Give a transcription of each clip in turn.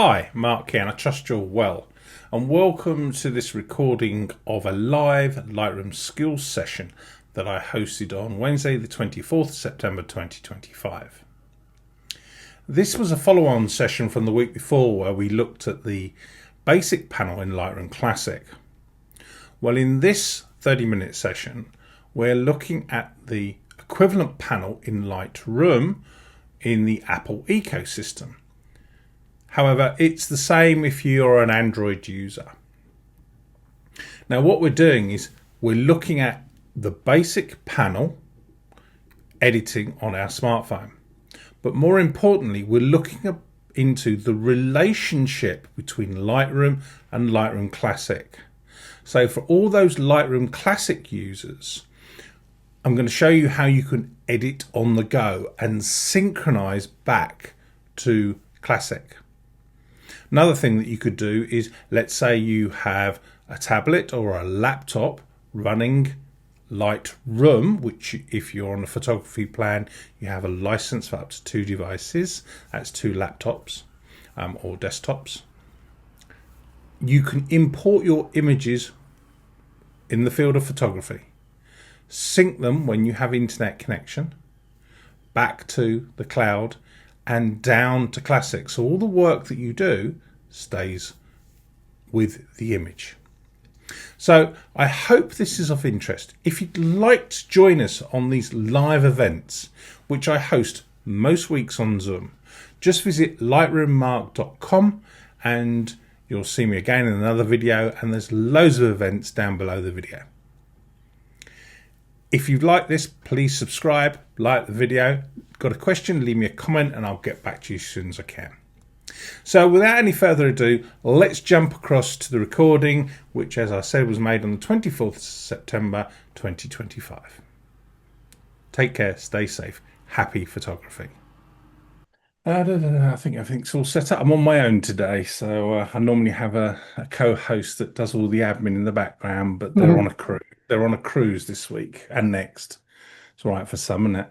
Hi, Mark here, and I trust you're well. And welcome to this recording of a live Lightroom Skills Session that I hosted on Wednesday, the 24th of September 2025. This was a follow-on session from the week before where we looked at the basic panel in Lightroom Classic. Well, in this 30-minute session, we're looking at the equivalent panel in Lightroom in the Apple ecosystem. However, it's the same if you're an Android user. Now, what we're doing is we're looking at the basic panel editing on our smartphone. But more importantly, we're looking into the relationship between Lightroom and Lightroom Classic. So for all those Lightroom Classic users, I'm going to show you how you can edit on the go and synchronize back to Classic. Another thing that you could do is, let's say you have a tablet or a laptop running Lightroom, which if you're on a photography plan, you have a license for up to 2 devices. That's 2 laptops or desktops. You can import your images in the field of photography, sync them when you have internet connection, back to the cloud, and down to Classic. So all the work that you do stays with the image. So I hope this is of interest. If you'd like to join us on these live events, which I host most weeks on Zoom, just visit lightroommark.com and you'll see me again in another video, and there's loads of events down below the video. If you like this, please subscribe, like the video. Got a question, leave me a comment and I'll get back to you as soon as I can. So without any further ado, let's jump across to the recording, which, as I said, was made on the 24th of September 2025. Take care, stay safe, happy photography. I think everything's all set up. I'm on my own today, so I normally have a co-host that does all the admin in the background, but they're on a cruise. They're on a cruise this week and next. It's all right for some, isn't it?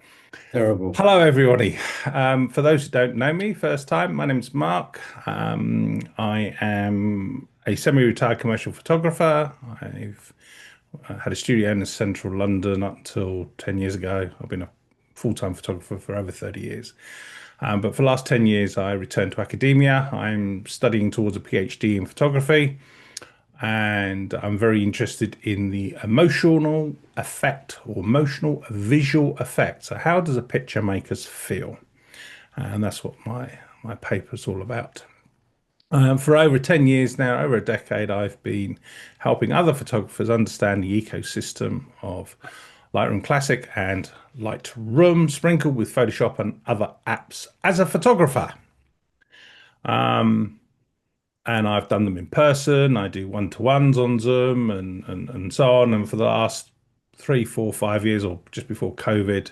Terrible. Hello, everybody. For those who don't know me, first time, my name's Mark. I am a semi-retired commercial photographer. I've had a studio in central London up until 10 years ago. I've been a full-time photographer for over 30 years. But for the last 10 years, I returned to academia. I'm studying towards a PhD in photography, and I'm very interested in the emotional effect or emotional visual effect. So how does a picture make us feel? And that's what my paper is all about. For over 10 years now, over a decade, I've been helping other photographers understand the ecosystem of Lightroom Classic and Lightroom, sprinkled with Photoshop and other apps as a photographer. And I've done them in person. I do one-to-ones on Zoom and so on. And for the last 3, 4, 5 years, or just before COVID,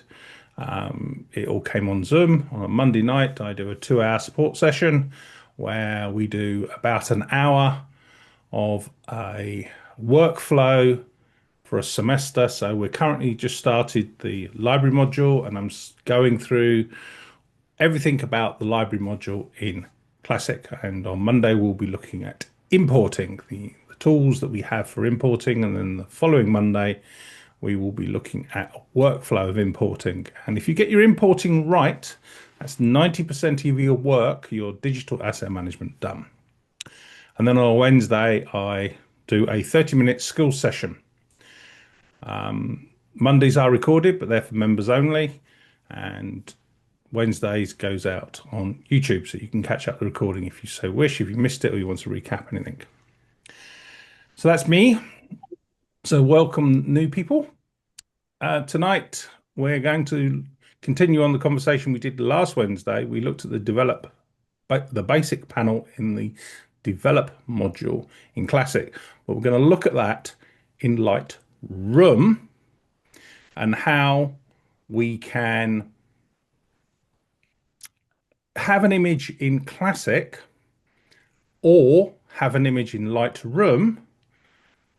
it all came on Zoom. On a Monday night, I do a 2-hour support session where we do about an hour of a workflow for a semester. So we're currently just started the library module, and I'm going through everything about the library module in Classic. And on Monday, we'll be looking at importing the tools that we have for importing. And then the following Monday, we will be looking at a workflow of importing. And if you get your importing right, that's 90% of your work, your digital asset management done. And then on Wednesday, I do a 30-minute skills session. Mondays are recorded, but they're for members only. And Wednesdays goes out on YouTube, so you can catch up the recording if you so wish, if you missed it or you want to recap anything. So that's me. So welcome, new people. Tonight, we're going to continue on the conversation we did last Wednesday. We looked at the basic panel in the develop module in Classic, but we're going to look at that in Lightroom and how we can have an image in Classic or have an image in Lightroom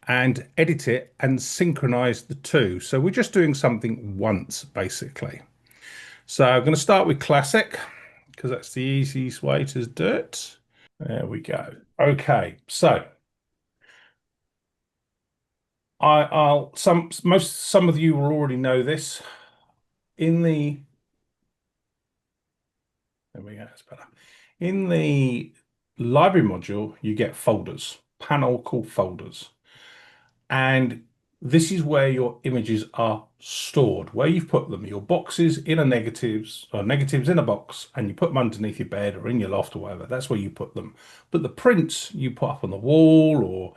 and edit it and synchronize the two. So we're just doing something once, basically. So I'm going to start with Classic because that's the easiest way to do it. There we go. Okay, so some of you will already know this. In the There we go, it's better. In the library module, you get folders, panel called folders. And this is where your images are stored, where you've put them, your boxes in a negatives or negatives in a box, and you put them underneath your bed or in your loft or whatever. That's where you put them. But the prints you put up on the wall, or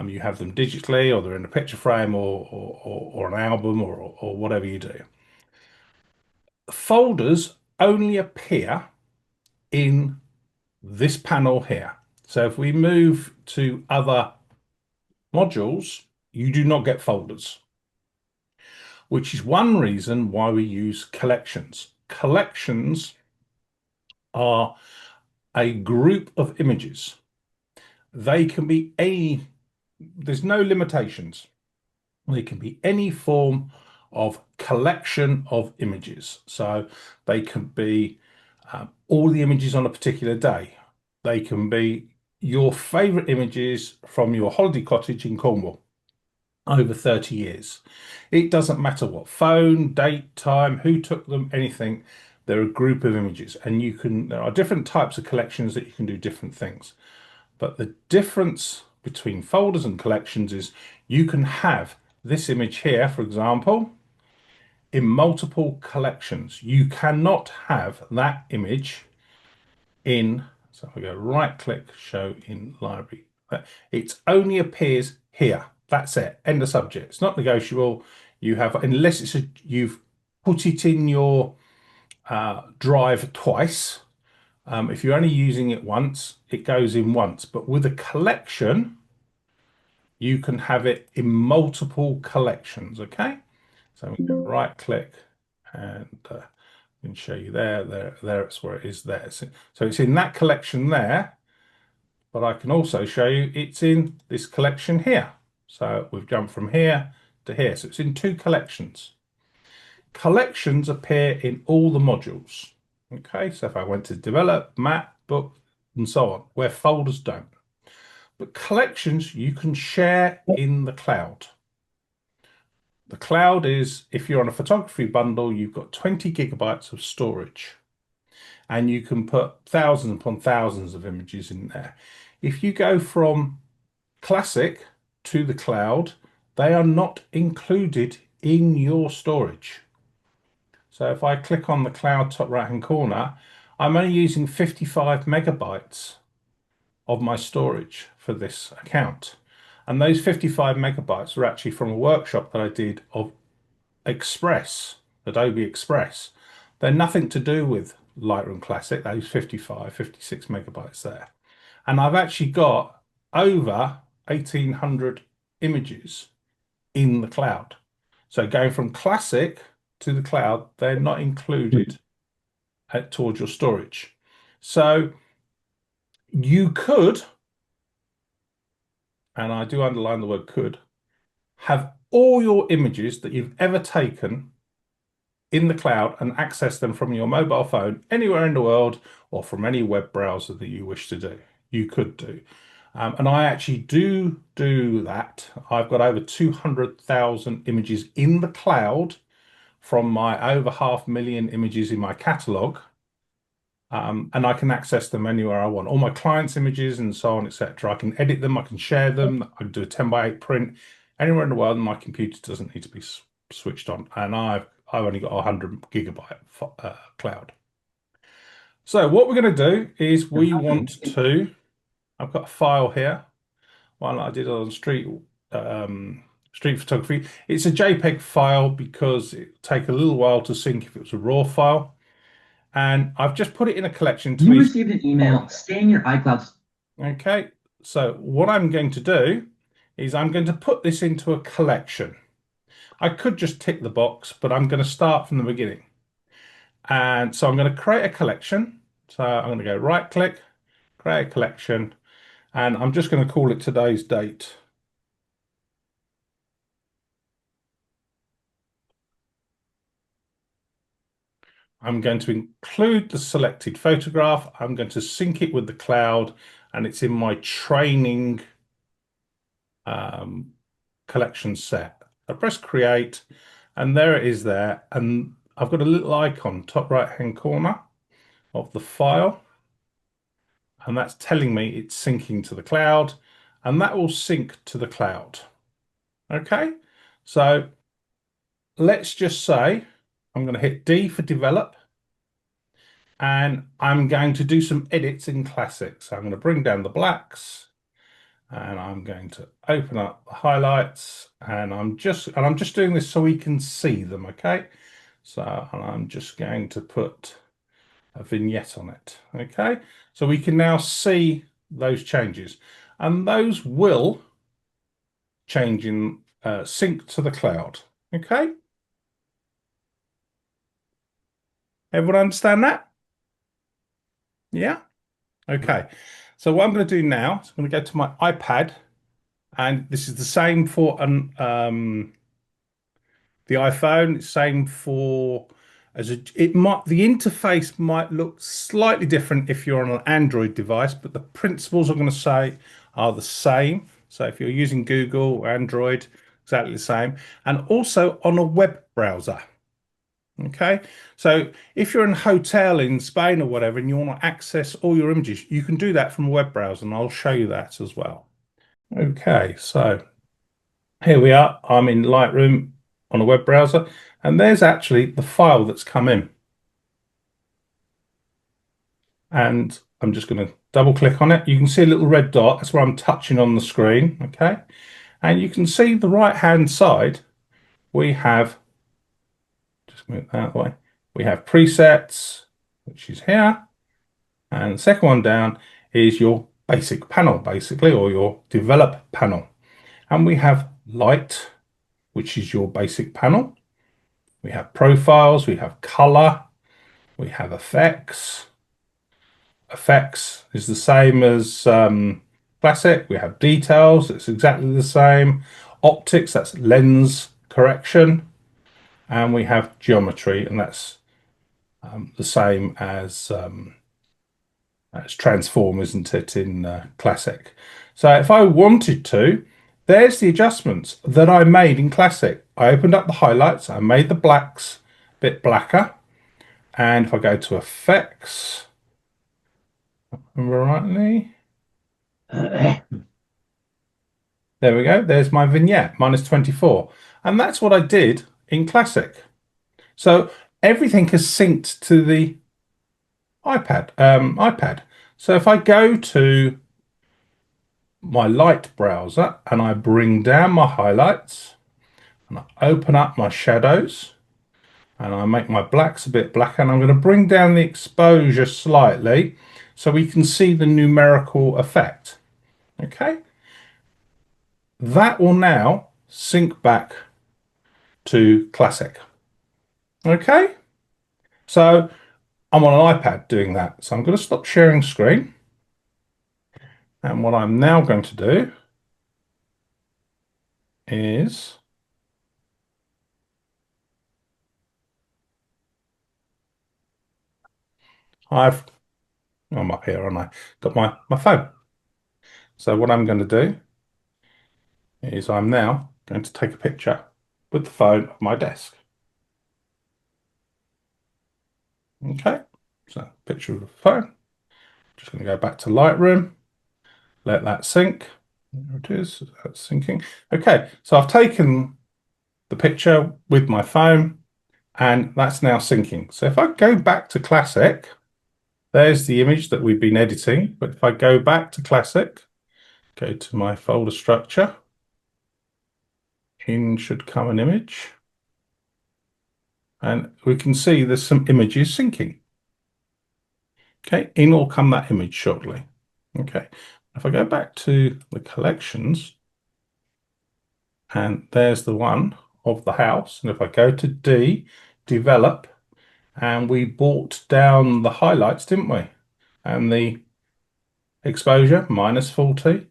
you have them digitally, or they're in a picture frame, or an album, or whatever you do. Folders only appear in this panel here. So if we move to other modules, you do not get folders, which is one reason why we use collections. Collections are a group of images. They can be there's no limitations. They can be any form of collection of images. So they can be all the images on a particular day. They can be your favorite images from your holiday cottage in Cornwall over 30 years. It doesn't matter what phone, date, time, who took them, anything. They're a group of images, and there are different types of collections that you can do different things. But the difference between folders and collections is you can have this image here, for example, in multiple collections. You cannot have that image so if we go right click, show in library. It only appears here. That's it. End of subject. It's not negotiable. Unless you've put it in your drive twice. If you're only using it once, it goes in once. But with a collection, you can have it in multiple collections. Okay. So we can right click and I can show you there. It's where it is there. So it's in that collection there, but I can also show you it's in this collection here. So we've jumped from here to here. So it's in two collections. Collections appear in all the modules. Okay, so if I went to develop, map, book, and so on, where folders don't. But collections you can share in the cloud. The cloud is, if you're on a photography bundle, you've got 20 gigabytes of storage, and you can put thousands upon thousands of images in there. If you go from Classic to the cloud, they are not included in your storage. So if I click on the cloud top right hand corner, I'm only using 55 megabytes of my storage for this account. And those 55 megabytes are actually from a workshop that I did of Adobe Express. They're nothing to do with Lightroom Classic, those 55, 56 megabytes there. And I've actually got over 1,800 images in the cloud. So going from Classic to the cloud, they're not included towards your storage. So you could, and I do underline the word could, have all your images that you've ever taken in the cloud and access them from your mobile phone anywhere in the world or from any web browser that you wish to do. You could do. And I actually do that. I've got over 200,000 images in the cloud from my over 500,000 images in my catalog. And I can access them anywhere I want. All my clients' images and so on, etc. I can edit them, I can share them, I can do a 10 by 8 print anywhere in the world, and my computer doesn't need to be switched on. And I've only got a 100 gigabyte cloud. So what we're going to do is I've got a file here, one I did on street photography. It's a JPEG file because it take a little while to sync if it was a RAW file. And I've just put it in a collection to You received an email. Stay in your iCloud. Okay, so what I'm going to do is I'm going to put this into a collection. I could just tick the box, but I'm going to start from the beginning. And so I'm going to create a collection. So I'm going to go right click, create a collection, and I'm just going to call it today's date. I'm going to include the selected photograph. I'm going to sync it with the cloud, and it's in my training collection set. I press create, and there it is there. And I've got a little icon, top right-hand corner of the file, and that's telling me it's syncing to the cloud, and that will sync to the cloud. Okay, so let's just say I'm going to hit D for develop, and I'm going to do some edits in Classic. So I'm going to bring down the blacks, and I'm going to open up the highlights, and I'm just doing this so we can see them. Okay, so I'm just going to put a vignette on it. Okay, so we can now see those changes, and those will change in sync to the cloud. Okay, everyone understand that? Yeah. Okay. So what I'm going to do now is I'm going to go to my iPad, and this is the same for the iPhone. It's same for the interface might look slightly different if you're on an Android device, but the principles I'm going to say are the same. So if you're using Google or Android, exactly the same, and also on a web browser. Okay, so if you're in a hotel in Spain or whatever and you want to access all your images, you can do that from a web browser, and I'll show you that as well. Okay, so here we are. I'm in Lightroom on a web browser, and there's actually the file that's come in. And I'm just going to double click on it. You can see a little red dot. That's where I'm touching on the screen. Okay, and you can see the right hand side. We have, just move that out of the way. We have presets, which is here. And the second one down is your basic panel, basically, or your develop panel. And we have light, which is your basic panel. We have profiles, we have color, we have effects. Effects is the same as Classic. We have details, it's exactly the same. Optics, that's lens correction. And we have geometry, and that's the same as transform, isn't it, in Classic? So if I wanted to, there's the adjustments that I made in Classic. I opened up the highlights, I made the blacks a bit blacker, and if I go to effects, rightly, there we go, there's my vignette, -24. And that's what I did in Classic. So everything is synced to the iPad. So if I go to my light browser and I bring down my highlights and I open up my shadows and I make my blacks a bit blacker, and I'm going to bring down the exposure slightly so we can see the numerical effect. Okay, that will now sync back to Classic. Okay, so I'm on an iPad doing that, so I'm going to stop sharing screen, and what I'm now going to do is I'm up here and I got my phone. So what I'm going to do is I'm now going to take a picture with the phone of my desk. Okay, so picture of the phone. Just going to go back to Lightroom, let that sync. There it is, that's syncing. Okay, so I've taken the picture with my phone and that's now syncing. So if I go back to Classic, there's the image that we've been editing. But if I go back to Classic, go to my folder structure, in should come an image. And we can see there's some images syncing. Okay, in will come that image shortly. Okay, if I go back to the collections, and there's the one of the house. And if I go to D, develop, and we brought down the highlights, didn't we? And the exposure, -40.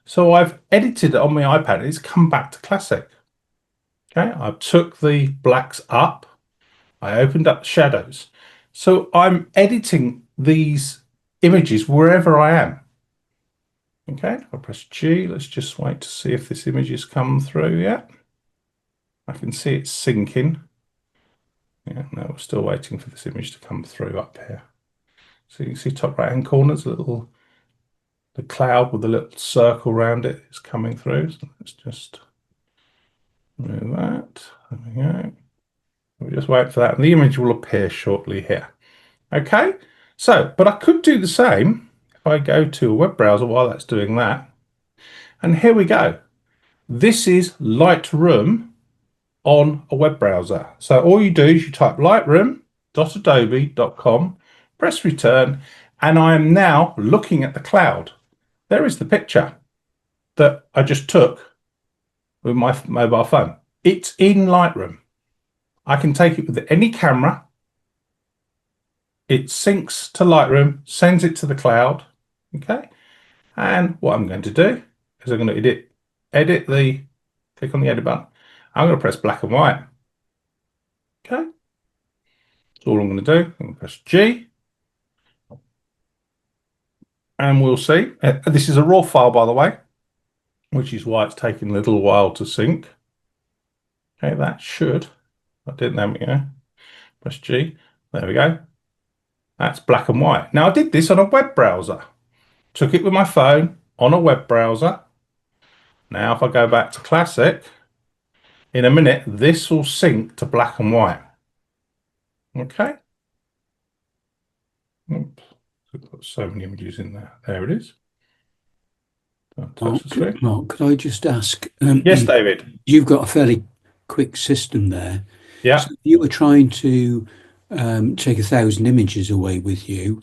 So I've edited it on my iPad. It's come back to Classic. Okay, I took the blacks up. I opened up the shadows. So I'm editing these images wherever I am. Okay, I'll press G. Let's just wait to see if this image has come through yet. I can see it syncing. Yeah, no, we're still waiting for this image to come through up here. So you can see top right hand corner, the cloud with a little circle around it is coming through. So let's just remove that. There we go. We'll just wait for that, and the image will appear shortly here. Okay, so, but I could do the same if I go to a web browser while that's doing that. And here we go. This is Lightroom on a web browser. So all you do is you type lightroom.adobe.com, press return, and I am now looking at the cloud. There is the picture that I just took with my mobile phone. It's in Lightroom. I can take it with any camera. It syncs to Lightroom, sends it to the cloud. Okay. And what I'm going to do is I'm going to click on the edit button. I'm going to press black and white. Okay. That's all I'm going to do. I'm going to press G. And we'll see. This is a raw file, by the way, which is why it's taking a little while to sync. Okay, that should. I didn't, there we go. Press G. There we go. That's black and white. Now, I did this on a web browser. Took it with my phone on a web browser. Now, if I go back to Classic, in a minute, this will sync to black and white. Okay. Oops. I've got so many images in there. There it is. Mark, could I just ask? Yes, David. You've got a fairly quick system there. Yeah. So if you were trying to take 1,000 images away with you,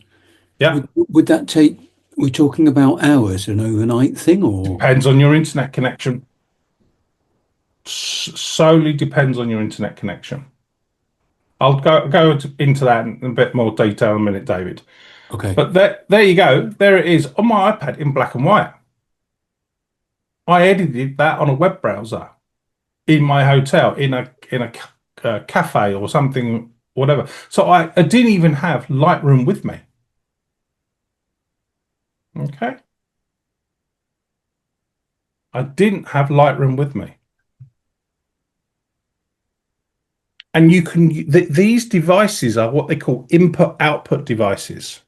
yeah, would that take? We're talking about hours, an overnight thing, or depends on your internet connection. Solely depends on your internet connection. I'll go into that in a bit more detail in a minute, David. Okay. But there you go. There it is on my iPad in black and white. I edited that on a web browser in my hotel, in a cafe or something, whatever. So I didn't even have Lightroom with me. Okay. I didn't have Lightroom with me. And you can, these devices are what they call input-output devices.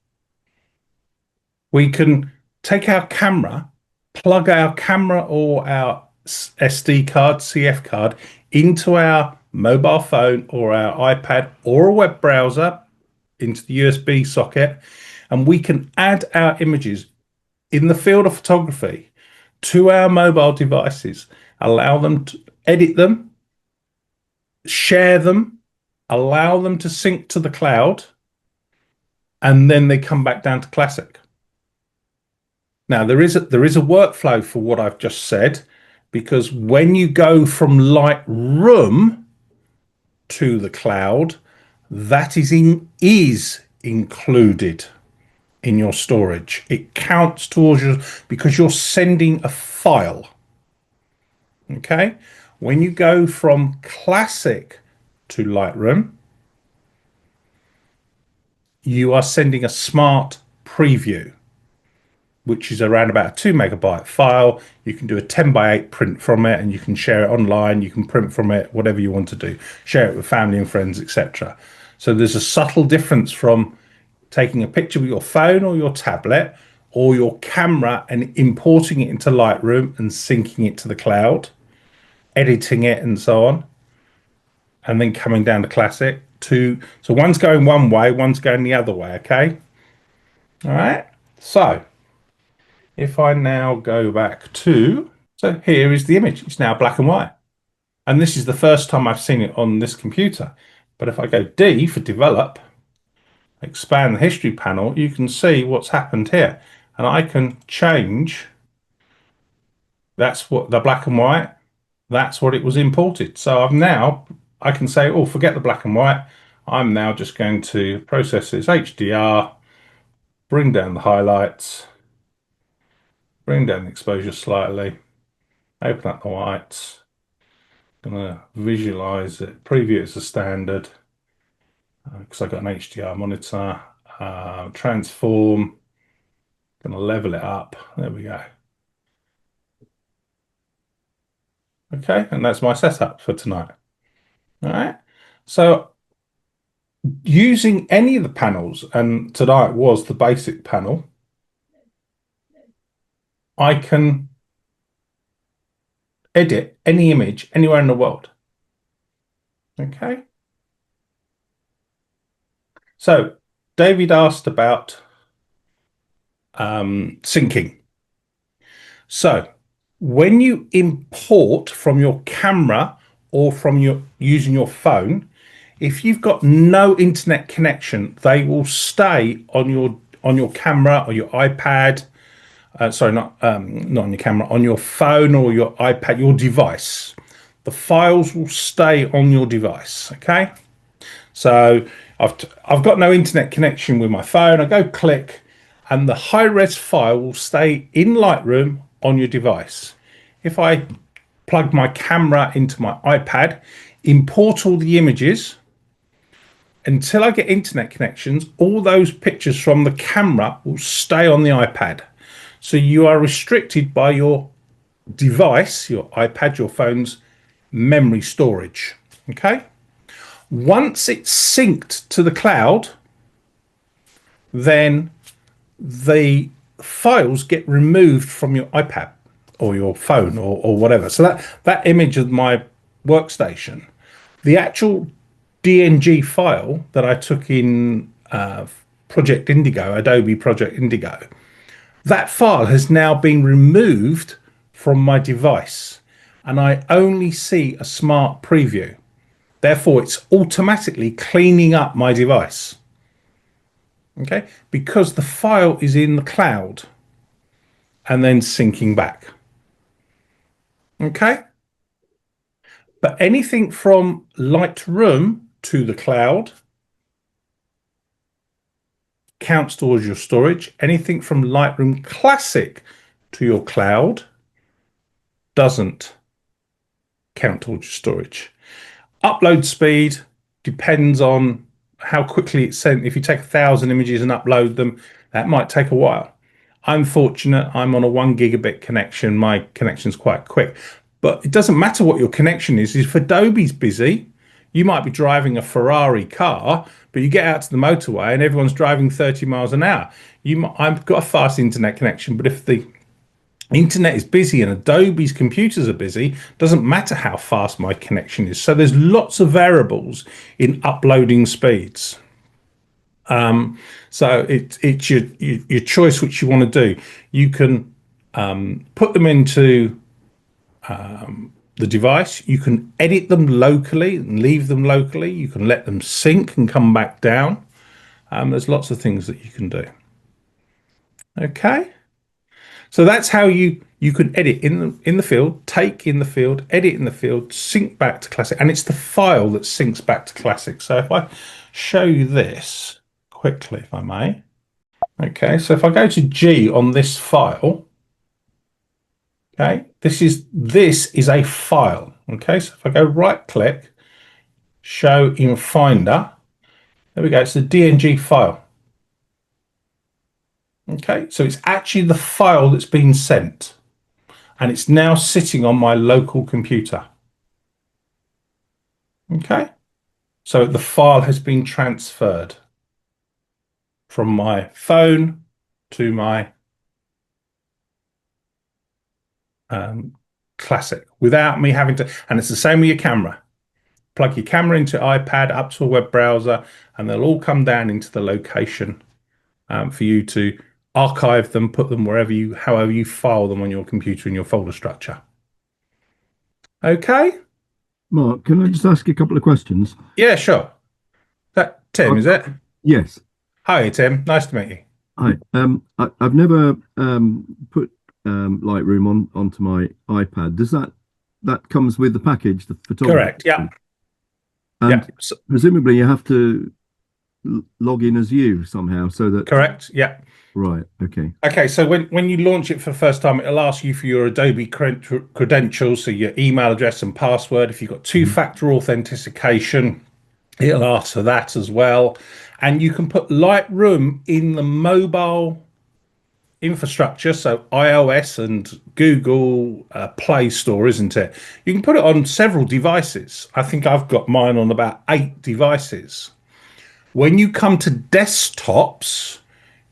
We can take our camera, plug our camera or our SD card, CF card, into our mobile phone or our iPad or a web browser into the USB socket, and we can add our images in the field of photography to our mobile devices, allow them to edit them, share them, allow them to sync to the cloud, and then they come back down to Classic. Now, there is a workflow for what I've just said, because when you go from Lightroom to the cloud, that is included in your storage. It counts towards you because you're sending a file. Okay? When you go from Classic to Lightroom, you are sending a smart preview, which is around about a 2 megabyte file. You can do a 10:8 print from it, and you can share it online. You can print from it, whatever you want to do. Share it with family and friends, etc. So there's a subtle difference from taking a picture with your phone or your tablet or your camera and importing it into Lightroom and syncing it to the cloud, editing it and so on, and then coming down to Classic. So one's going one way, one's going the other way, okay? All right, so if I now go back to, so here is the image. It's now black and white. And this is the first time I've seen it on this computer. But if I go D for develop, expand the history panel, you can see what's happened here. And I can change, that's what the black and white, that's what it was imported. So I can say, oh, forget the black and white. I'm now just going to process this HDR, bring down the highlights, bring down the exposure slightly, open up the whites, gonna visualize it, preview it as a standard, because I've got an HDR monitor. Transform, going to level it up. There we go. Okay, and that's my setup for tonight. All right. So using any of the panels, and tonight was the basic panel, I can edit any image anywhere in the world. Okay. So David asked about syncing. So when you import from your camera or from using your phone, if you've got no internet connection, they will stay on your camera or your iPad. Sorry, not on your camera, on your phone or your iPad, your device. The files will stay on your device. Okay. So I've got no internet connection with my phone. I go click, and the high-res file will stay in Lightroom on your device. If I plug my camera into my iPad, import all the images, until I get internet connections, all those pictures from the camera will stay on the iPad. So you are restricted by your device, your iPad, your phone's memory storage. Okay. Once it's synced to the cloud, then the files get removed from your iPad or your phone or whatever. So that image of my workstation, the actual DNG file that I took in Project Indigo, Adobe Project Indigo, that file has now been removed from my device, and I only see a smart preview. Therefore, it's automatically cleaning up my device. Okay, because the file is in the cloud and then syncing back. Okay, but anything from Lightroom to the cloud counts towards your storage. Anything from Lightroom Classic to your cloud doesn't count towards your storage. Upload speed depends on how quickly it's sent. If you take 1,000 images and upload them, that might take a while. I'm fortunate, I'm on a 1 gigabit connection. My connection's quite quick, but it doesn't matter what your connection is. If Adobe's busy, you might be driving a Ferrari car, but you get out to the motorway and everyone's driving 30 miles an hour. I've got a fast internet connection, but if the internet is busy and Adobe's computers are busy, doesn't matter how fast my connection is. So there's lots of variables in uploading speeds. So it's your choice which you want to do. You can put them into the device. You can edit them locally and leave them locally. You can let them sync and come back down. There's lots of things that you can do. Okay. So that's how you can edit in the field, take in the field, edit in the field, sync back to Classic, and it's the file that syncs back to Classic. So if I show you this quickly, if I may. Okay, so if I go to G on this file, okay, this is a file. Okay, so if I go right click, show in Finder, there we go, it's the DNG file. Okay, so it's actually the file that's been sent, and it's now sitting on my local computer. Okay, so the file has been transferred from my phone to my Classic without me having to, and it's the same with your camera. Plug your camera into iPad, up to a web browser, and they'll all come down into the location for you to archive them, put them however you file them on your computer in your folder structure. Okay. Mark, can I just ask you a couple of questions? Yeah, sure. That Tim, is it? Yes. Hi, Tim. Nice to meet you. Hi. I've never put Lightroom onto my iPad. Does that comes with the package, the photography? Correct. Yeah. And yeah. So, presumably you have to log in as you somehow, so that. Correct. Yeah. Right. Okay. Okay. So when you launch it for the first time, it'll ask you for your Adobe credentials, so your email address and password. If you've got two-factor authentication, It'll ask for that as well. And you can put Lightroom in the mobile infrastructure, so iOS and Google Play Store, isn't it? You can put it on several devices. I think I've got mine on about 8 devices. When you come to desktops,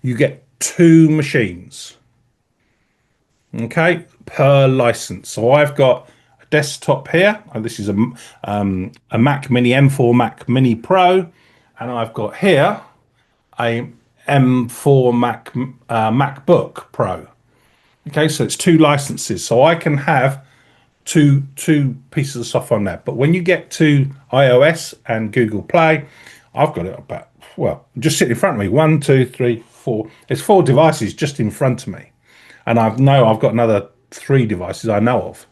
you get 2 machines, okay, per license. So I've got a desktop here, and this is a Mac Mini M4 Mac Mini Pro, and I've got here a M4 MacBook Pro. Okay, so it's 2 licenses, so I can have two pieces of software on that. But when you get to iOS and Google Play, I've got it about, well, just sitting in front of me. 1, 2, 3, 4. It's 4 devices just in front of me, and I've got another 3 devices I know of,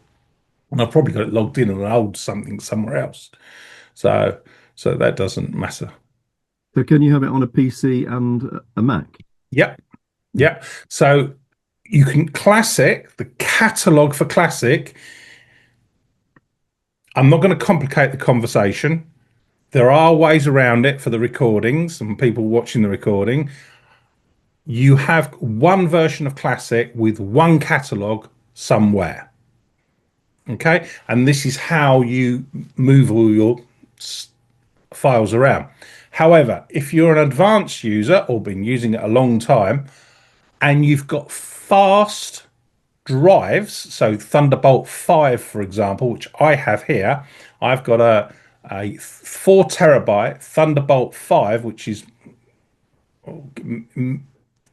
and I've probably got it logged in on an old something somewhere else. So that doesn't matter. So can you have it on a PC and a Mac? Yep. So you can Classic, the catalog for Classic. I'm not going to complicate the conversation. There are ways around it for the recordings and people watching the recording. You have one version of Classic with one catalog somewhere. Okay. And this is how you move all your files around. However, if you're an advanced user or been using it a long time and you've got fast drives, so Thunderbolt 5, for example, which I have here, I've got a 4 terabyte Thunderbolt 5, which is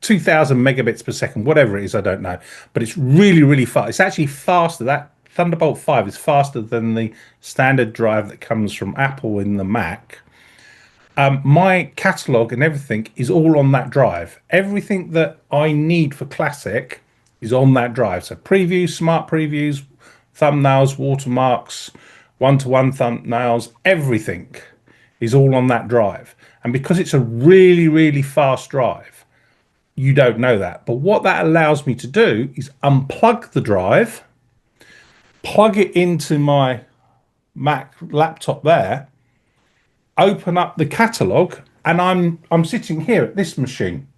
2000 megabits per second, whatever it is, I don't know, but it's really, really fast. It's actually faster. That Thunderbolt 5 is faster than the standard drive that comes from Apple in the Mac. My catalog and everything is all on that drive. Everything that I need for Classic is on that drive. So previews, smart previews, thumbnails, watermarks, one-to-one thumbnails, everything is all on that drive. And because it's a really, really fast drive, you don't know that. But what that allows me to do is unplug the drive, plug it into my Mac laptop there, open up the catalog, and I'm sitting here at this machine,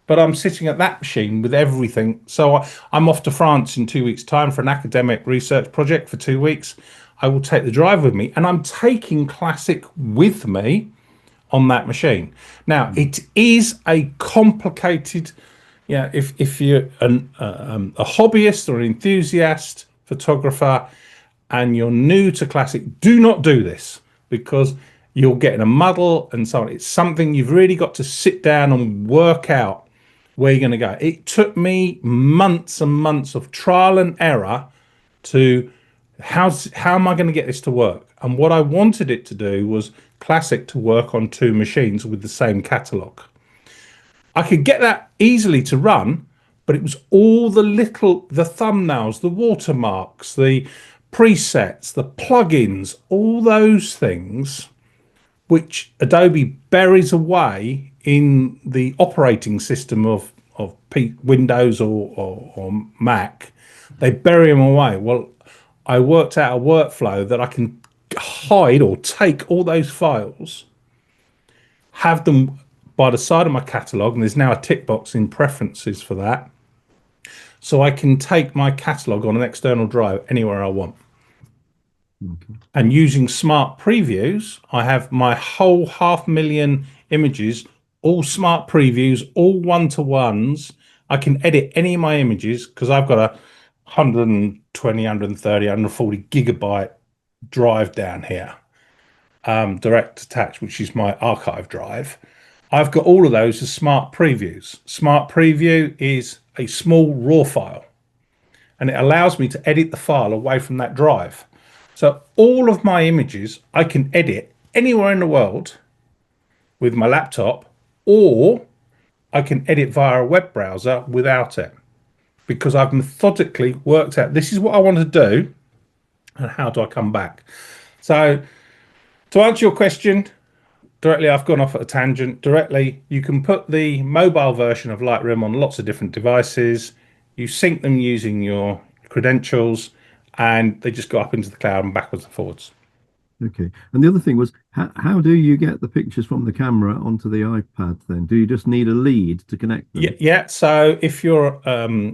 but I'm sitting at that machine with everything. So I'm off to France in 2 weeks' time for an academic research project for 2 weeks. I will take the drive with me, and I'm taking Classic with me on that machine. Now, it is a complicated, if you're a hobbyist or an enthusiast photographer and you're new to Classic, do not do this, because you'll get in a muddle and so on. It's something you've really got to sit down and work out where you're going to go. It took me months and months of trial and error to how am I going to get this to work? And what I wanted it to do was Classic to work on 2 machines with the same catalog. I could get that easily to run, but it was all the thumbnails, the watermarks, the presets, the plugins, all those things which Adobe buries away in the operating system of Windows or Mac. They bury them away. Well, I worked out a workflow that I can hide or take all those files, have them by the side of my catalog, and there's now a tick box in preferences for that. So I can take my catalog on an external drive anywhere I want. Okay. And using smart previews, I have my whole 500,000 images, all smart previews, all one-to-ones. I can edit any of my images because I've got a 120, 130, 140 gigabyte drive down here, direct attached, which is my archive drive. I've got all of those as smart previews. Smart preview is a small raw file, and it allows me to edit the file away from that drive. So all of my images I can edit anywhere in the world with my laptop, or I can edit via a web browser without it, because I've methodically worked out this is what I want to do and how do I come back. So to answer your question directly, I've gone off at a tangent. Directly, you can put the mobile version of Lightroom on lots of different devices. You sync them using your credentials, and they just go up into the cloud and backwards and forwards. Okay. And the other thing was, how do you get the pictures from the camera onto the iPad then? Do you just need a lead to connect them? Yeah. So if you're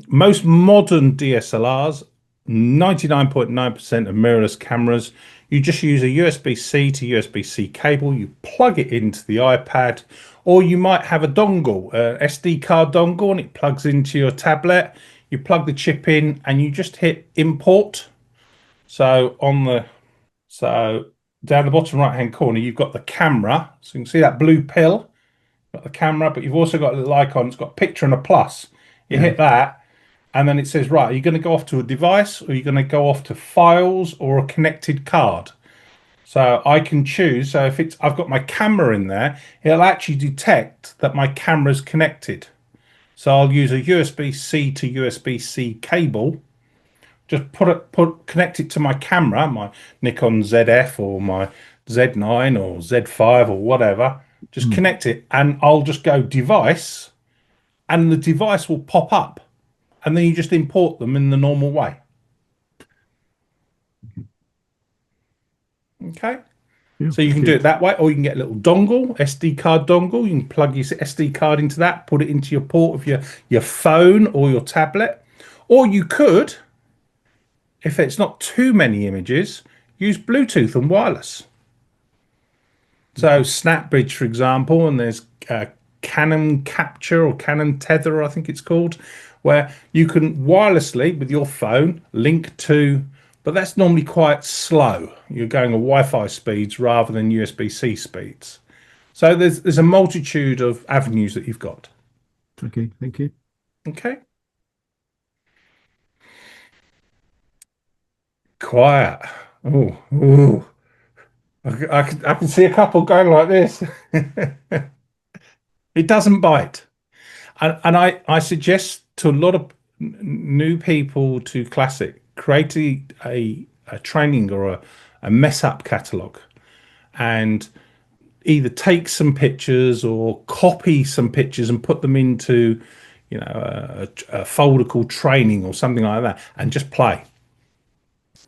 most modern DSLRs, 99.9% of mirrorless cameras, you just use a USB-C to USB-C cable. You plug it into the iPad, or you might have a dongle, SD card dongle, and it plugs into your tablet. You plug the chip in, and you just hit import. So down the bottom right hand corner, you've got the camera. So you can see that blue pill. Got the camera, but you've also got a little icon. It's got a picture and a plus. You hit that, and then it says, right, are you going to go off to a device, or are you going to go off to files or a connected card? So I can choose. So if I've got my camera in there, it'll actually detect that my camera's connected. So I'll use a USB-C to USB-C cable. Just connect it to my camera, my Nikon ZF or my Z9 or Z5 or whatever. Just connect it, and I'll just go device, and the device will pop up, and then you just import them in the normal way. Okay. Yeah, So you can do it that way, or you can get a little dongle, SD card dongle. You can plug your SD card into that, put it into your port of your phone or your tablet. Or you could, if it's not too many images, use Bluetooth and wireless. So SnapBridge, for example, and there's Canon Capture or Canon Tether, I think it's called, where you can wirelessly with your phone link to, but that's normally quite slow. You're going at Wi-Fi speeds rather than USB-C speeds. So there's a multitude of avenues that you've got. Okay, thank you. Okay. Quiet. Oh. I can see a couple going like this. It doesn't bite. And I suggest to a lot of new people to Classic, create a training or a mess up catalog, and either take some pictures or copy some pictures and put them into, a folder called training or something like that, and just play.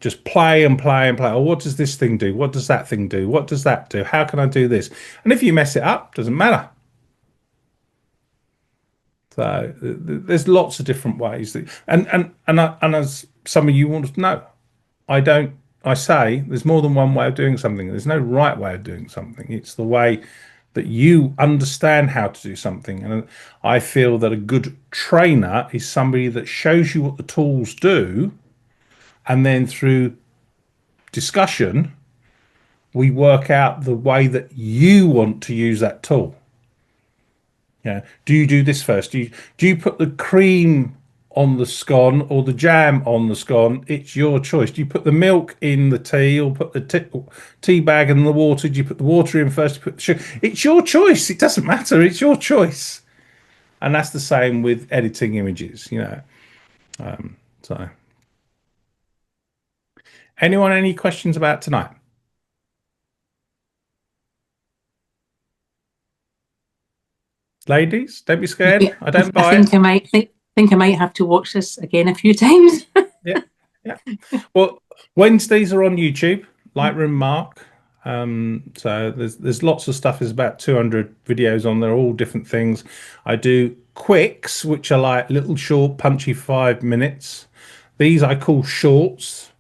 Just play and play and play. Oh, what does this thing do? What does that thing do? What does that do? How can I do this? And if you mess it up, doesn't matter. So there's lots of different ways and as some of you want to know, I say there's more than one way of doing something. There's no right way of doing something. It's the way that you understand how to do something. And I feel that a good trainer is somebody that shows you what the tools do, and then through discussion we work out the way that you want to use that tool. Yeah. Do you do this first? Do you put the cream on the scone or the jam on the scone? It's your choice. Do you put the milk in the tea or put the tea bag in the water? Do you put the water in first? Put the sugar? It's your choice. It doesn't matter. It's your choice. And that's the same with editing images. So, anyone, any questions about tonight? Ladies, don't be scared. Yeah, I don't I bite. think I might have to watch this again a few times. Yeah. Well, Wednesdays are on YouTube, Lightroom Mark. So there's lots of stuff. There's about 200 videos on there, all different things. I do quicks, which are like little short, punchy 5 minutes. These I call shorts.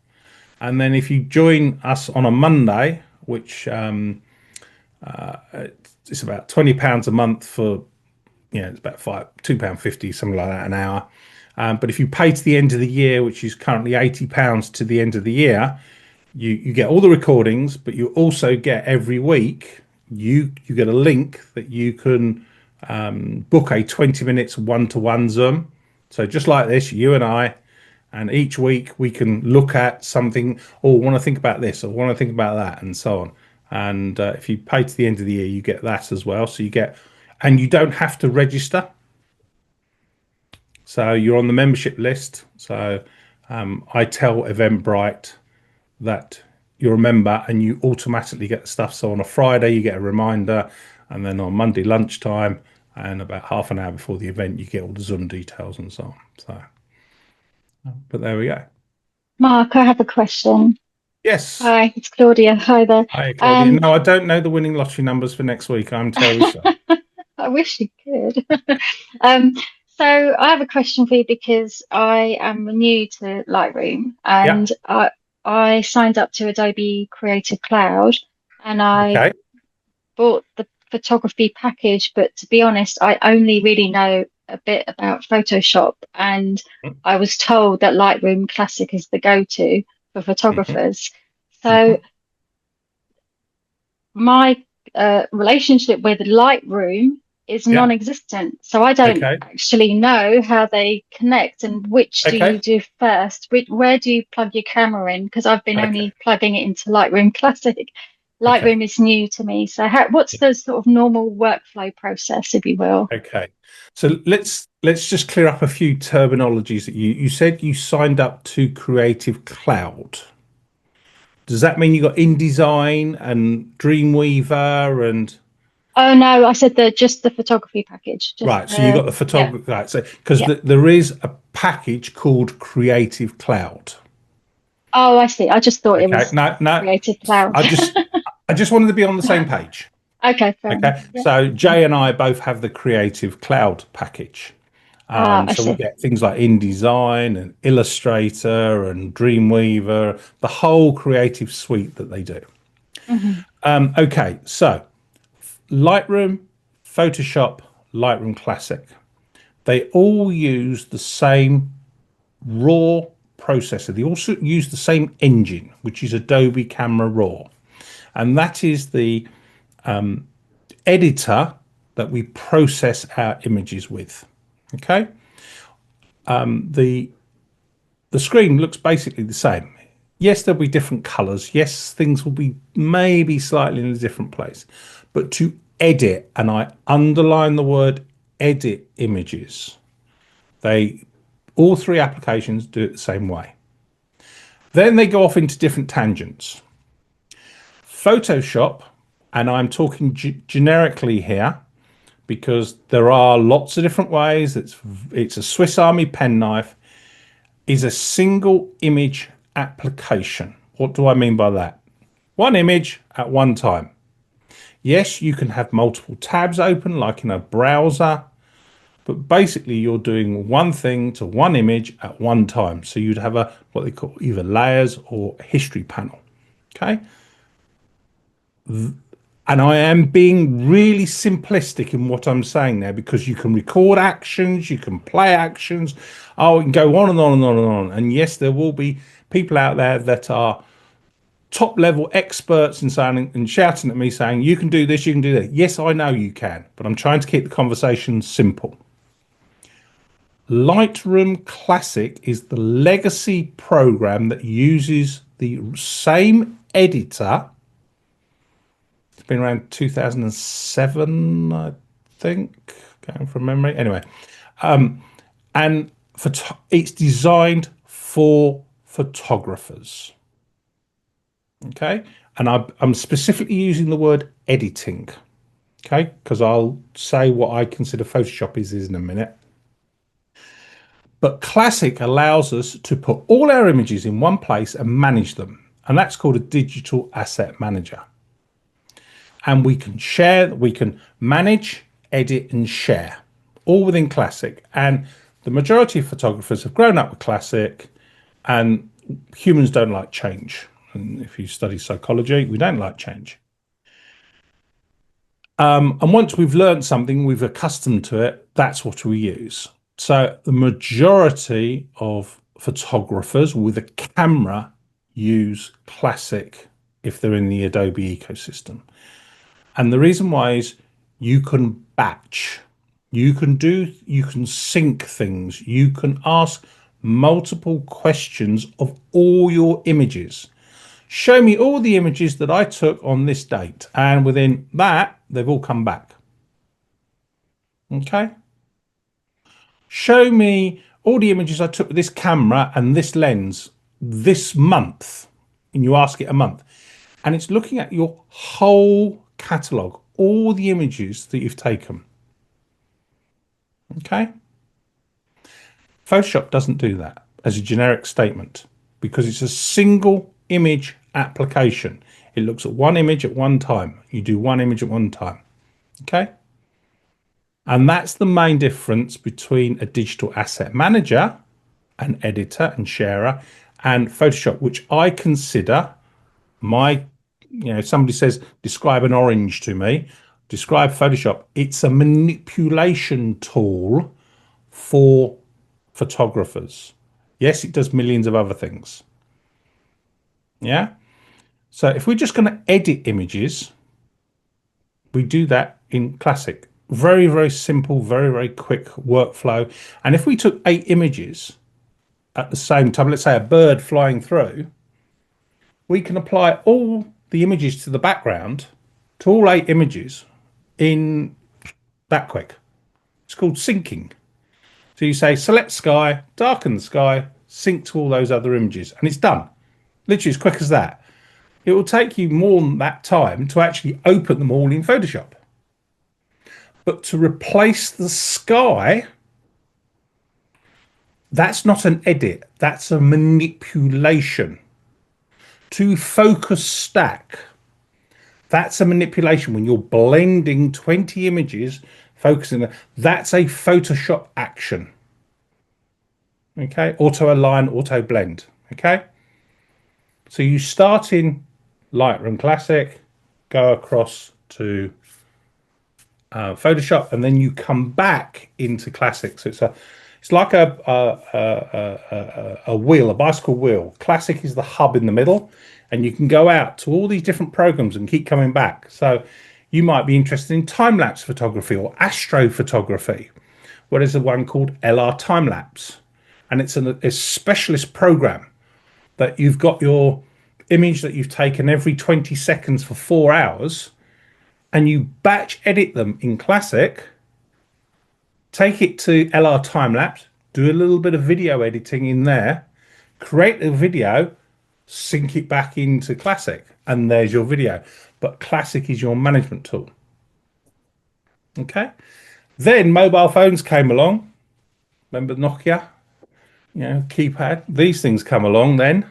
And then if you join us on a Monday, which it's about £20 a month for, it's about £2.50, something like that, an hour. But if you pay to the end of the year, which is currently £80 to the end of the year, you get all the recordings, but you also get every week, you get a link that you can book a 20 minutes one-to-one Zoom. So just like this, you and I, and each week we can look at something, or want to think about this, or want to think about that, and so on. And if you pay to the end of the year, you get that as well. So and you don't have to register. So you're on the membership list. So I tell Eventbrite that you're a member and you automatically get the stuff. So on a Friday, you get a reminder. And then on Monday lunchtime and about half an hour before the event, you get all the Zoom details and so on. So, but there we go. Mark, I have a question. Yes. Hi, it's Claudia. Hi there. Hi, Claudia. No, I don't know the winning lottery numbers for next week. I'm terribly sorry. I wish you could. Um, so I have a question for you because I am new to Lightroom Yeah. and I signed up to Adobe Creative Cloud and I Okay. bought the photography package, but to be honest, I only really know a bit about Photoshop and I was told that Lightroom Classic is the go-to for Mm-hmm. photographers. Mm-hmm. So my relationship with Lightroom is Yeah. non-existent. So I don't Okay. actually know how they connect and which do you Okay. do first? Where do you plug your camera in? Because I've been Okay. only plugging it into Lightroom Classic. Okay. Lightroom is new to me. So what's the sort of normal workflow process, if you will? Okay. So let's just clear up a few terminologies that you said you signed up to Creative Cloud. Does that mean you got InDesign and Dreamweaver and Oh no, I said just the photography package. Just right? So you got the yeah, photography, right? So because yeah. there is a package called Creative Cloud. Oh, I see. I just thought it Okay. was No. Creative Cloud. I just I just wanted to be on the same page. Okay, fair enough. Okay. Yeah. So Jay and I both have the Creative Cloud package. Ah, I So we see. get things like InDesign and Illustrator and Dreamweaver, the whole creative suite that they do. Hmm. Okay, so Lightroom, Photoshop, Lightroom Classic, they all use the same raw processor. They also use the same engine, which is Adobe Camera Raw. And that is the editor that we process our images with. Okay. The the screen looks basically the same. Yes, there'll be different colors. Yes, things will be maybe slightly in a different place. But to edit, and I underline the word edit images, they all three applications do it the same way. Then they go off into different tangents. Photoshop, and I'm talking generically here because there are lots of different ways. It's a Swiss Army penknife, is a single image application. What do I mean by that? One image at one time. Yes, you can have multiple tabs open like in a browser, but basically you're doing one thing to one image at one time. So you'd have a what they call either layers or history panel. Okay. And I am being really simplistic in what I'm saying there because you can record actions, you can play actions. Oh, it can go on and on and on and on. And yes, there will be people out there that are top level experts in saying and shouting at me saying, you can do this, you can do that. Yes, I know you can, but I'm trying to keep the conversation simple. Lightroom Classic is the legacy program that uses the same editor. It's been around 2007, I think, going from memory. Anyway, and it's designed for photographers. Okay, and I'm specifically using the word editing. Okay, because I'll say what I consider Photoshop is in a minute. But Classic allows us to put all our images in one place and manage them, and that's called a digital asset manager. And we can share, we can manage, edit, and share all within Classic. And the majority of photographers have grown up with Classic, and humans don't like change. And if you study psychology, we don't like change. And once we've learned something, we've accustomed to it, that's what we use. So the majority of photographers with a camera use Classic if they're in the Adobe ecosystem. And the reason why is you can batch, you can sync things, you can ask multiple questions of all your images. Show me all the images that I took on this date. And within that, they've all come back. Okay. Show me all the images I took with this camera and this lens this month. And you ask it a month. And it's looking at your whole catalogue, all the images that you've taken. Okay. Photoshop doesn't do that as a generic statement because it's a single image application. It looks at one image at one time. You do one image at one time. Okay. And that's the main difference between a digital asset manager, an editor and sharer, and Photoshop, which I consider somebody says, describe an orange to me, describe Photoshop. It's a manipulation tool for photographers. Yes, it does millions of other things. Yeah. So if we're just going to edit images, we do that in Classic. Very, very simple, very, very quick workflow. And if we took 8 images at the same time, let's say a bird flying through, we can apply all the images to the background, to all 8 images in that quick. It's called syncing. So you say, select sky, darken the sky, sync to all those other images, and it's done. Literally as quick as that. It will take you more than that time to actually open them all in Photoshop. But to replace the sky, that's not an edit, that's a manipulation. To focus stack, that's a manipulation. When you're blending 20 images, focusing, that's a Photoshop action. Okay, auto align, auto blend. Okay, so you start in Lightroom Classic, go across to Photoshop, and then you come back into Classic. So it's like a wheel, a bicycle wheel. Classic is the hub in the middle, and you can go out to all these different programs and keep coming back. So you might be interested in time-lapse photography or astrophotography. Well, there's a one called LR Time-Lapse, and it's a specialist program that you've got your image that you've taken every 20 seconds for 4 hours, and you batch edit them in Classic, take it to LR Time-Lapse, do a little bit of video editing in there, create a video, sync it back into Classic, and there's your video. But Classic is your management tool. Okay. Then mobile phones came along. Remember Nokia? Keypad. These things come along then.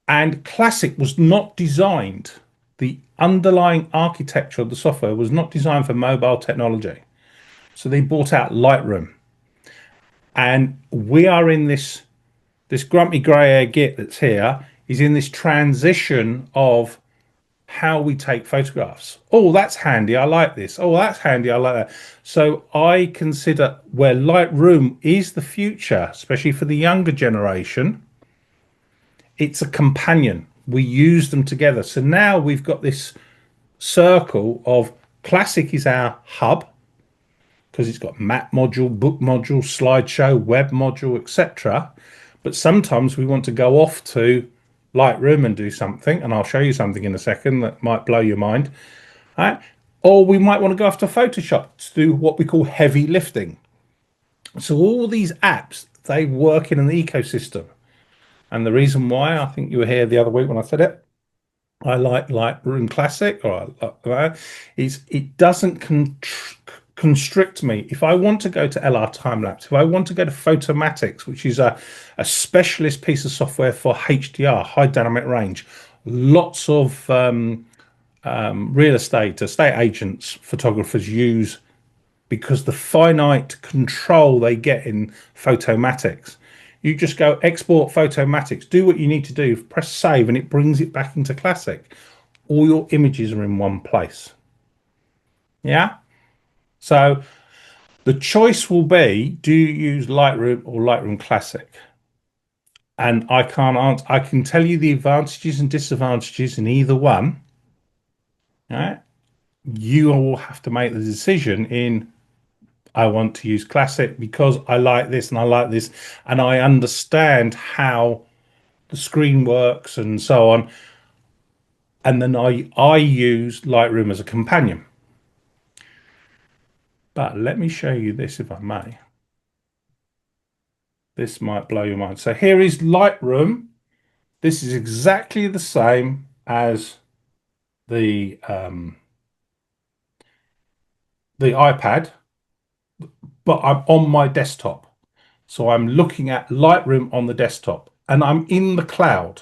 And Classic was not designed, the underlying architecture of the software was not designed for mobile technology. So they bought out Lightroom. And we are in this grumpy grey hair git that's here is in this transition of how we take photographs. Oh, that's handy. I like this. Oh, that's handy. I like that. So I consider where Lightroom is the future, especially for the younger generation, it's a companion. We use them together. So now we've got this circle of Classic is our hub because it's got map module, book module, slideshow, web module, etc. But sometimes we want to go off to Lightroom and do something, and I'll show you something in a second that might blow your mind. Right? Or we might want to go off to Photoshop to do what we call heavy lifting. So all these apps, they work in an ecosystem. And the reason why, I think you were here the other week when I said it, I like Lightroom Classic, or is it doesn't constrict me. If I want to go to LR Time-Lapse, if I want to go to Photomatics, which is a specialist piece of software for HDR, high dynamic range, lots of real estate agents, photographers use because the finite control they get in Photomatics. You just go export Photomatics, do what you need to do, press save, and it brings it back into Classic. All your images are in one place. Yeah. So the choice will be, do you use Lightroom or Lightroom Classic? And I can't answer. I can tell you the advantages and disadvantages in either one. All right. You will have to make the decision in, I want to use Classic because I like this and I like this, and I understand how the screen works and so on. And then I use Lightroom as a companion. But let me show you this, if I may. This might blow your mind. So here is Lightroom. This is exactly the same as the iPad, but I'm on my desktop. So I'm looking at Lightroom on the desktop, and I'm in the cloud.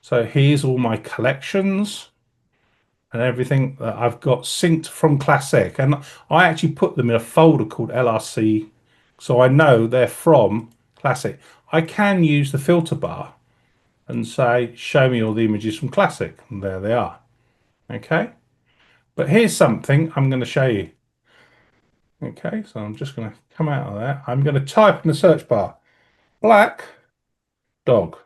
So here's all my collections and everything that I've got synced from Classic. And I actually put them in a folder called LRC, so I know they're from Classic. I can use the filter bar and say, show me all the images from Classic. And there they are. Okay. But here's something I'm going to show you. Okay, so I'm just going to come out of that. I'm going to type in the search bar, black dog.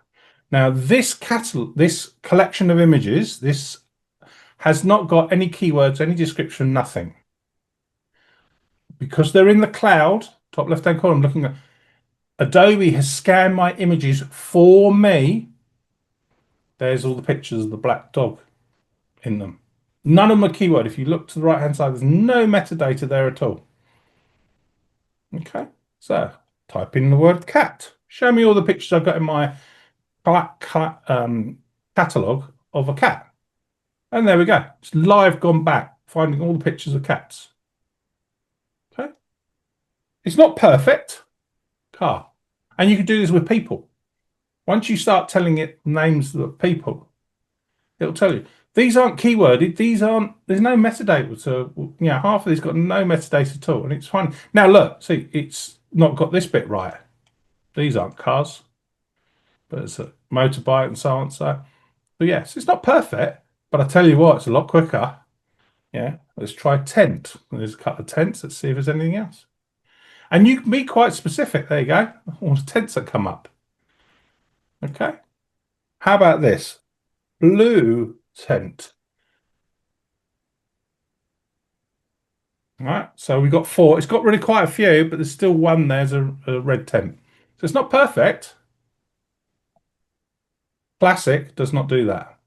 Now this collection of images, this has not got any keywords, any description, nothing. Because they're in the cloud, top left-hand corner, I'm looking at Adobe has scanned my images for me. There's all the pictures of the black dog in them. None of them are keyword. If you look to the right-hand side, there's no metadata there at all. Okay, so type in the word cat. Show me all the pictures I've got in my catalogue of a cat. And there we go. It's live gone back, finding all the pictures of cats. Okay. It's not perfect. Car. And you can do this with people. Once you start telling it names of people, it'll tell you. These aren't keyworded. These aren't, there's no metadata. So, you know, half of these got no metadata at all. And it's fine. Now, look, see, it's not got this bit right. These aren't cars, but it's a motorbike and so on. So, but yes, it's not perfect, but I tell you what, it's a lot quicker. Yeah, let's try tent. There's a couple of tents. Let's see if there's anything else. And you can be quite specific. There you go. All the tents that come up. Okay. How about this? Blue tent. All right. So we've got 4. It's got really quite a few, but there's still one there's a red tent. So it's not perfect. Classic does not do that.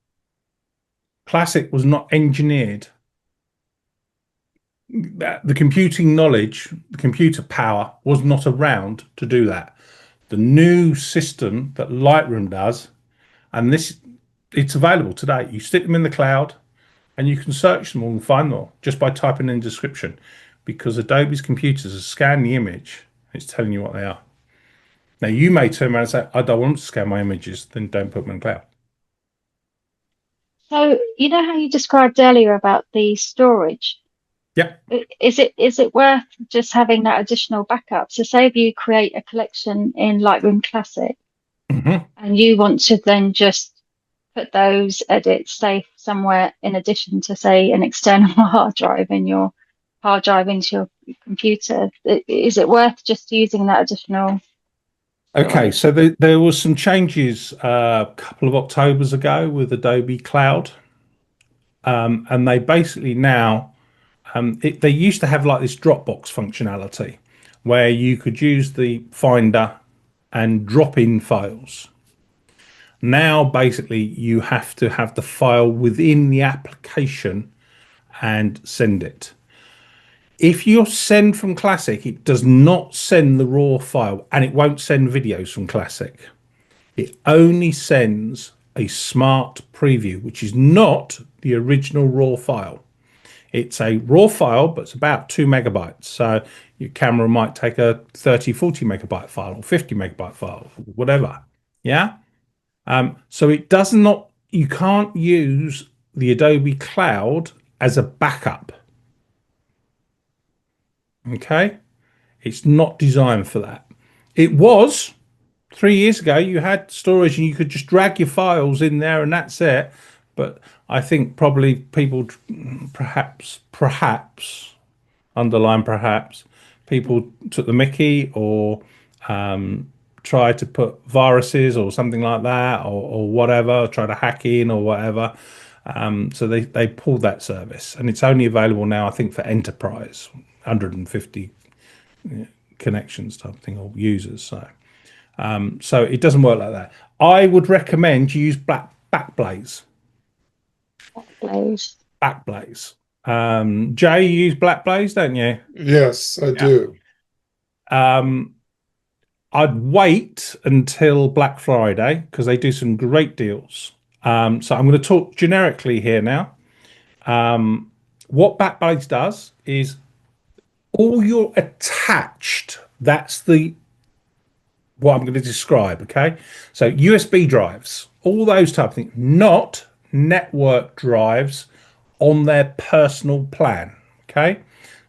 Classic was not engineered. The computing knowledge, the computer power was not around to do that. The new system that Lightroom does, and it's available today. You stick them in the cloud and you can search them all and find them all just by typing in the description, because Adobe's computers have scanned the image. It's telling you what they are. Now you may turn around and say, I don't want to scan my images, then don't put them in the cloud. So you know how you described earlier about the storage? Yeah. Is it worth just having that additional backup? So say if you create a collection in Lightroom Classic and you want to then just put those edits safe somewhere in addition to, say, an external hard drive in your hard drive into your computer, is it worth just using that additional? Okay, so there was some changes a couple of Octobers ago with Adobe Cloud, and they basically now they used to have like this Dropbox functionality where you could use the Finder and drop in files. Now, basically, you have to have the file within the application and send it. If you send from Classic, it does not send the raw file, and it won't send videos from Classic. It only sends a smart preview, which is not the original raw file. It's a raw file, but it's about 2 megabytes. So your camera might take a 30, 40 megabyte file or 50 megabyte file, whatever. Yeah. So it does not, you can't use the Adobe Cloud as a backup. Okay. It's not designed for that. It was 3 years ago. You had storage and you could just drag your files in there and that's it. But I think probably people perhaps, underline perhaps, people took the mickey or tried to put viruses or something like that or whatever, try to hack in or whatever. So they pulled that service, and it's only available now, I think, for enterprise, 150 connections type of thing, or users. So it doesn't work like that. I would recommend you use Backblaze. Backblaze. Jay, you use Backblaze, don't you? Yes, I do. I'd wait until Black Friday because they do some great deals. So I'm going to talk generically here now. What Backblaze does is all your attached, that's what I'm going to describe, okay? So USB drives, all those type of things, not network drives on their personal plan. Okay,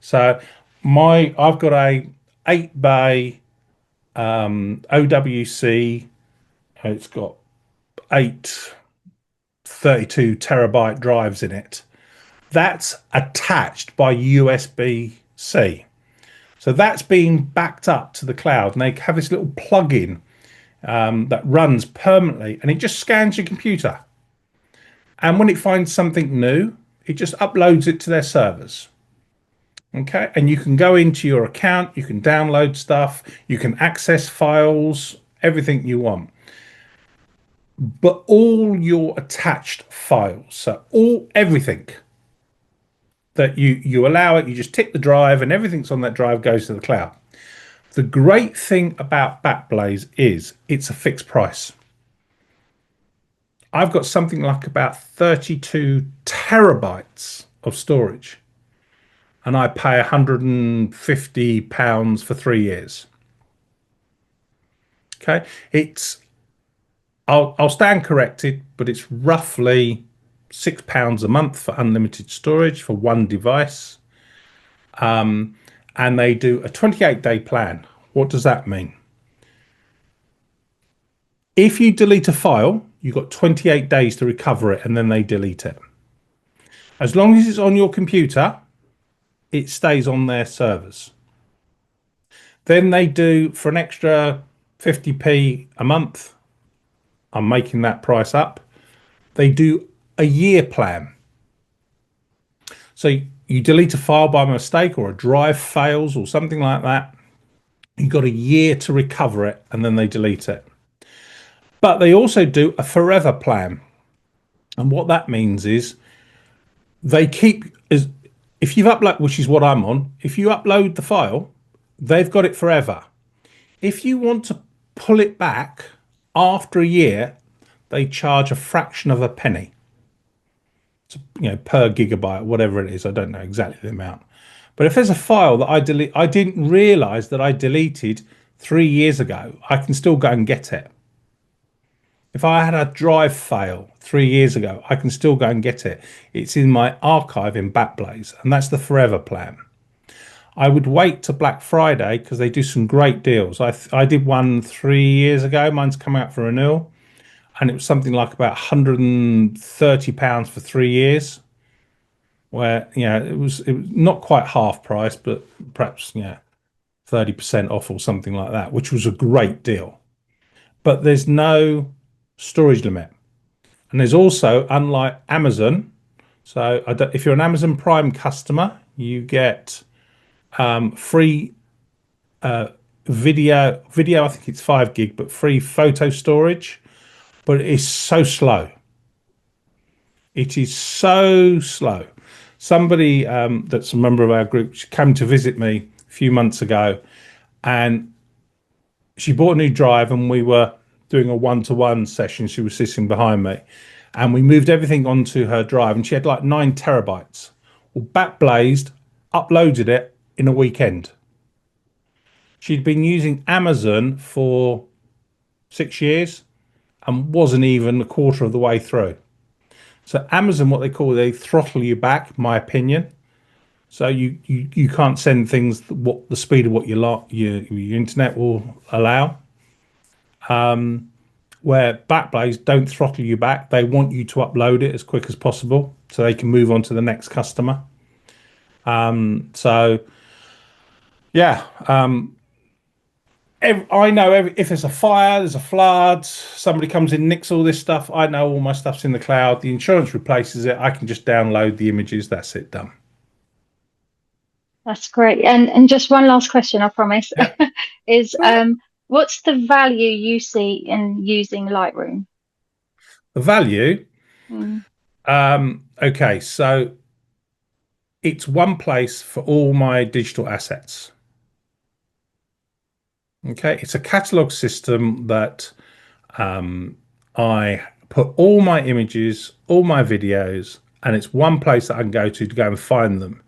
so I've got a 8-bay OWC. It's got 8 32 terabyte drives in it. That's attached by USB-C. So that's being backed up to the cloud, and they have this little plug-in that runs permanently, and it just scans your computer. And when it finds something new, it just uploads it to their servers. Okay, and you can go into your account, you can download stuff, you can access files, everything you want. But all your attached files, so everything that you allow it, you just tick the drive, and everything's on that drive goes to the cloud. The great thing about Backblaze is it's a fixed price. I've got something like about 32 terabytes of storage, and I pay £150 for 3 years. Okay, I'll stand corrected, but it's roughly £6 a month for unlimited storage for one device. And they do a 28-day plan. What does that mean? If you delete a file, you've got 28 days to recover it, and then they delete it. As long as it's on your computer, it stays on their servers. Then they do, for an extra 50p a month, I'm making that price up, they do a year plan. So you delete a file by mistake, or a drive fails or something like that, you've got a year to recover it, and then they delete it. But they also do a forever plan. And what that means is they keep, if you've uploaded, which is what I'm on, if you upload the file, they've got it forever. If you want to pull it back after a year, they charge a fraction of a penny, per gigabyte, whatever it is. I don't know exactly the amount. But if there's a file that I didn't realize that I deleted 3 years ago, I can still go and get it. If I had a drive fail 3 years ago, I can still go and get it. It's in my archive in Backblaze, and that's the forever plan. I would wait to Black Friday because they do some great deals. I did one 3 years ago. Mine's come out for renewal, and it was something like about £130 for 3 years. Where it was not quite half price, but perhaps 30% off or something like that, which was a great deal. But there's no storage limit, and there's also, unlike Amazon, so if you're an Amazon Prime customer, you get free video. I think it's 5 gig, but free photo storage. But it is so slow. It is so slow. Somebody that's a member of our group, she came to visit me a few months ago, and she bought a new drive, and we were doing a one-to-one session. She was sitting behind me, and we moved everything onto her drive, and she had like 9 terabytes. Well, Backblazed uploaded it in a weekend. She'd been using Amazon for 6 years and wasn't even a quarter of the way through. So Amazon, what they throttle you back, my opinion. So you can't send things what the speed of what your internet will allow. Where Backblaze don't throttle you back, they want you to upload it as quick as possible so they can move on to the next customer. I know if there's a fire, there's a flood, somebody comes in, nicks all this stuff, I know all my stuff's in the cloud. The insurance replaces it. I can just download the images. That's it, done. That's great. And just one last question, I promise, is what's the value you see in using Lightroom? The value? Okay, so it's one place for all my digital assets. Okay, it's a catalog system that I put all my images, all my videos, and it's one place that I can go to go and find them.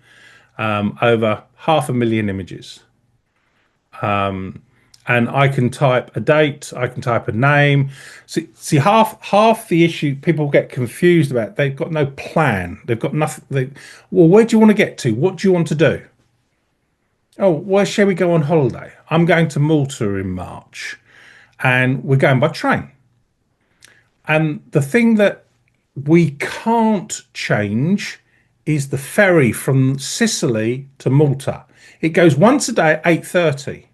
Over 500,000 images. And and I can type a date, I can type a name. See, half the issue people get confused about, they've got no plan. They've got nothing. Well, where do you want to get to? What do you want to do? Oh, where shall we go on holiday? I'm going to Malta in March, and we're going by train. And the thing that we can't change is the ferry from Sicily to Malta. It goes once a day at 8:30.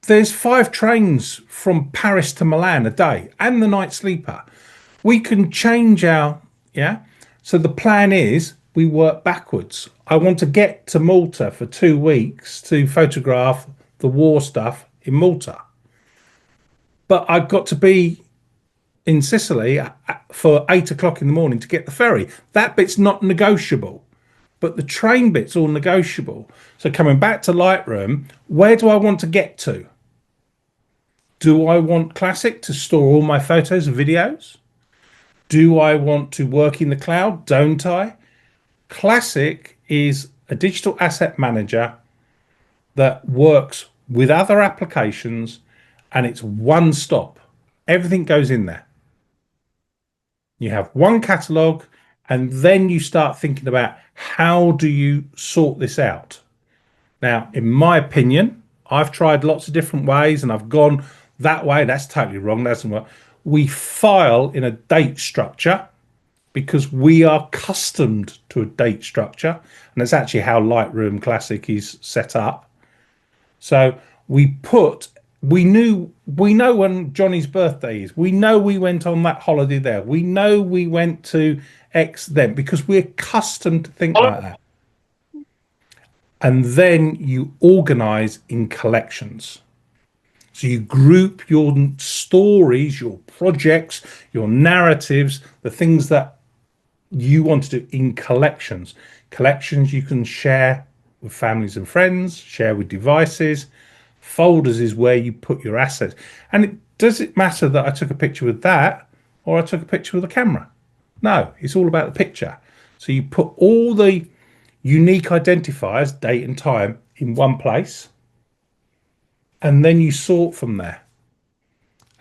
There's 5 trains from Paris to Milan a day and the night sleeper. We can change our, yeah. So the plan is we work backwards. I want to get to Malta for 2 weeks to photograph the war stuff in Malta. But I've got to be in Sicily for 8 o'clock in the morning to get the ferry. That bit's not negotiable, but the train bit's all negotiable. So coming back to Lightroom, where do I want to get to? Do I want Classic to store all my photos and videos? Do I want to work in the cloud? Don't I? Classic is a digital asset manager that works with other applications, and it's one stop. Everything goes in there. You have one catalog, and then you start thinking about how do you sort this out. Now, in my opinion, I've tried lots of different ways and I've gone that way. That's totally wrong. That doesn't work. We file in a date structure because we are accustomed to a date structure, and that's actually how Lightroom Classic is set up. So we know when Johnny's birthday is. We know we went on that holiday there. We know we went to X then because we're accustomed to think like that. And then you organize in collections. So you group your stories, your projects, your narratives, the things that you want to do in collections. Collections you can share with families and friends, share with devices. Folders is where you put your assets. And does it matter that I took a picture with that or I took a picture with a camera? No, it's all about the picture. So you put all the unique identifiers, date and time, in one place, and then you sort from there.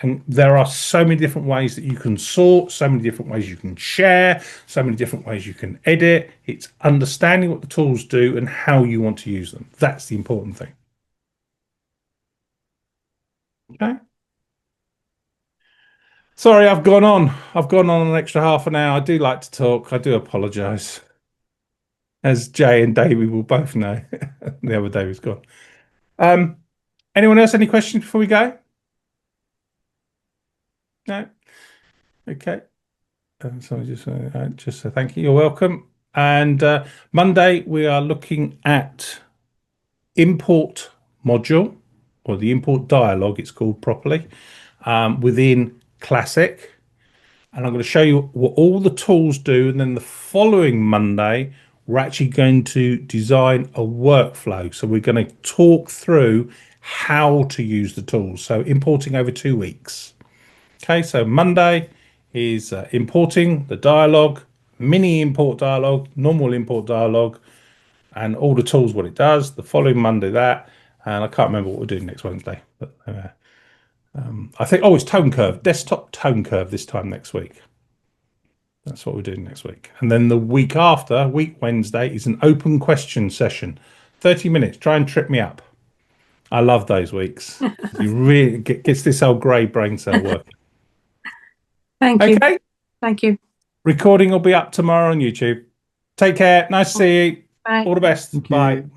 And there are so many different ways that you can sort, so many different ways you can share, so many different ways you can edit. It's understanding what the tools do and how you want to use them. That's the important thing. Okay. Sorry, I've gone on an extra half an hour. I do like to talk. I do apologize. As Jay and David will both know. The other David's gone. Anyone else, any questions before we go? No? Okay. So just say thank you. You're welcome. And Monday, we are looking at import module, or the import dialog, it's called properly, within Classic. And I'm going to show you what all the tools do. And then the following Monday, we're actually going to design a workflow. So we're going to talk through how to use the tools. So importing over 2 weeks. Okay, so Monday is importing the dialog, mini import dialog, normal import dialog, and all the tools, what it does. The following Monday, that. And I can't remember what we're doing next Wednesday. But I think, it's tone curve, desktop tone curve this time next week. That's what we're doing next week. And then the week after, week Wednesday, is an open question session. 30 minutes, try and trip me up. I love those weeks. You really gets this old grey brain cell working. Thank you. Okay. Thank you. Recording will be up tomorrow on YouTube. Take care. Nice to see you. Bye. All the best. Thank Bye. you.